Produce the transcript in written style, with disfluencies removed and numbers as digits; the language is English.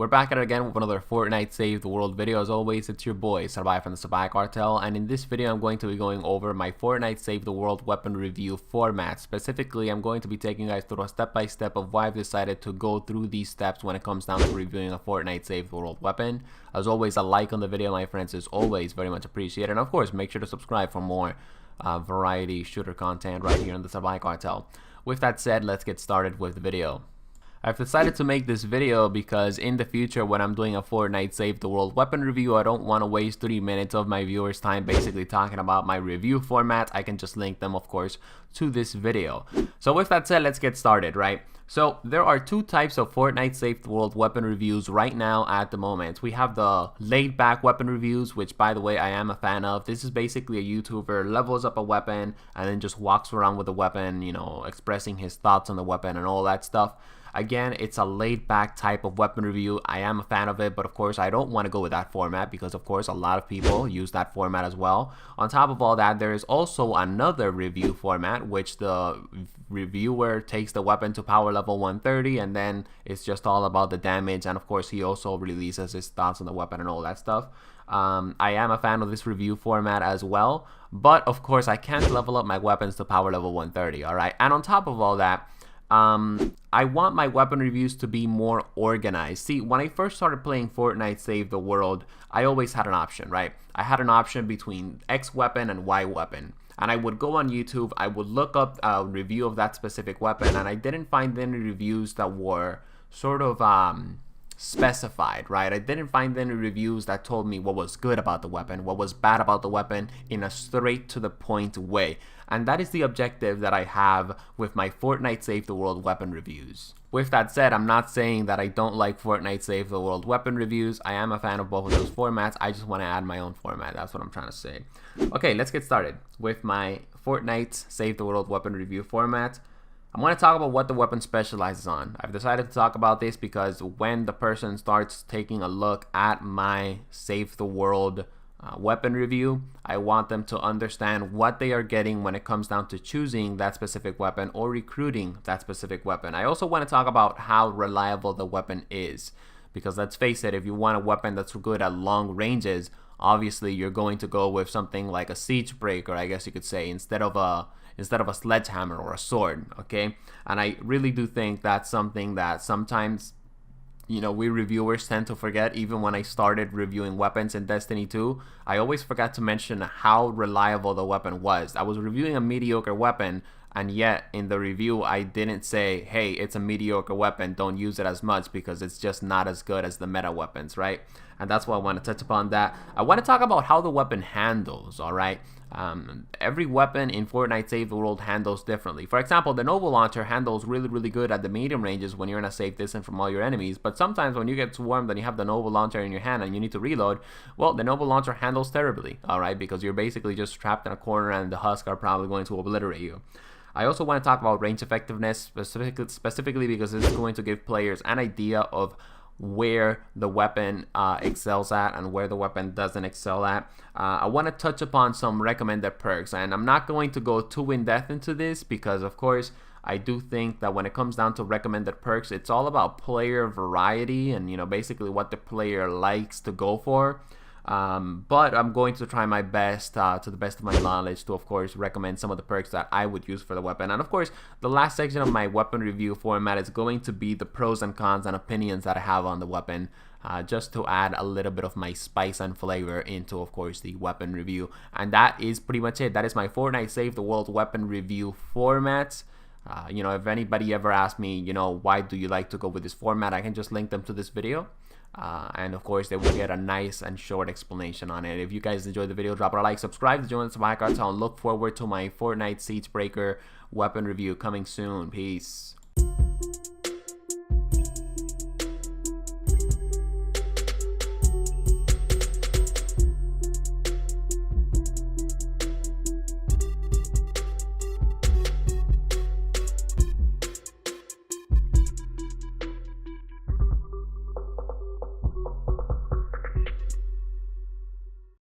We're back at it again with another Fortnite Save the World video. As always, it's your boy Salvaje from the Salvaje Cartel, and in this video I'm going to be going over my Fortnite Save the World weapon review format. Specifically, I'm going to be taking you guys through a step-by-step of why I've decided to go through these steps when it comes down to reviewing a Fortnite Save the World weapon. As always, a like on the video, my friends, is always very much appreciated, and of course, make sure to subscribe for more variety shooter content right here on the Salvaje Cartel. With that said, let's get started with the video. I've decided to make this video because in the future when I'm doing a Fortnite Save the World weapon review, I don't want to waste 3 minutes of my viewers' time basically talking about my review format. I can just link them, of course, to this video. So with that said, let's get started, right? So there are two types of Fortnite Save the World weapon reviews right now at the moment. We have the laid back weapon reviews, which by the way I am a fan of. This is basically a YouTuber levels up a weapon and then just walks around with the weapon, you know, expressing his thoughts on the weapon and all that stuff. Again, it's a laid back type of weapon review. I am a fan of it, but of course I don't want to go with that format because of course a lot of people use that format as well. On top of all that, there is also another review format which the reviewer takes the weapon to power level 130 and then it's just all about the damage, and of course he also releases his thoughts on the weapon and all that stuff. I am a fan of this review format as well, but of course I can't level up my weapons to power level 130, alright? And on top of all that, I want my weapon reviews to be more organized. See, when I first started playing Fortnite Save the World, I always had an option, right? I had an option between X weapon and Y weapon. And I would go on YouTube, I would look up a review of that specific weapon, and I didn't find any reviews that were sort of specified, right? I didn't find any reviews that told me what was good about the weapon, what was bad about the weapon in a straight to the point way. And that is the objective that I have with my Fortnite Save the World weapon reviews. With that said, I'm not saying that I don't like Fortnite Save the World weapon reviews. I am a fan of both of those formats. I just want to add my own format. That's what I'm trying to say. Okay, let's get started with my Fortnite Save the World weapon review format. I'm going to talk about what the weapon specializes on. I've decided to talk about this because when the person starts taking a look at my Save the World weapon review, I want them to understand what they are getting when it comes down to choosing that specific weapon or recruiting that specific weapon. I also want to talk about how reliable the weapon is, because let's face it, if you want a weapon that's good at long ranges, obviously you're going to go with something like a siege breaker, I guess you could say, instead of a sledgehammer or a sword, okay? And I really do think that's something that sometimes, you know, we reviewers tend to forget. Even when I started reviewing weapons in Destiny 2, I always forgot to mention how reliable the weapon was. I was reviewing a mediocre weapon, and yet in the review I didn't say, hey, it's a mediocre weapon, don't use it as much because it's just not as good as the meta weapons, right? And that's why I want to touch upon that. I want to talk about how the weapon handles, alright? Every weapon in Fortnite Save the World handles differently. For example, the Nova Launcher handles really good at the medium ranges when you're in a safe distance from all your enemies, but sometimes when you get swarmed and you have the Nova Launcher in your hand and you need to reload, well, the Nova Launcher handles terribly, alright? Because you're basically just trapped in a corner and the husks are probably going to obliterate you. I also want to talk about range effectiveness specifically because this is going to give players an idea of where the weapon excels at and where the weapon doesn't excel at. I want to touch upon some recommended perks, and I'm not going to go too in depth into this because of course I do think that when it comes down to recommended perks, it's all about player variety and, you know, basically what the player likes to go for. But I'm going to try my best, to the best of my knowledge, to of course recommend some of the perks that I would use for the weapon. And of course, the last section of my weapon review format is going to be the pros and cons and opinions that I have on the weapon, just to add a little bit of my spice and flavor into, of course, the weapon review. And that is pretty much it. That is my Fortnite Save the World weapon review format. You know, if anybody ever asks me, you know, why do you like to go with this format, I can just link them to this video. And of course they will get a nice and short explanation on it. If you guys enjoyed the video, drop a like, subscribe to join the Salvaje Cartel, and look forward to my Fortnite Siege Breaker weapon review coming soon. Peace.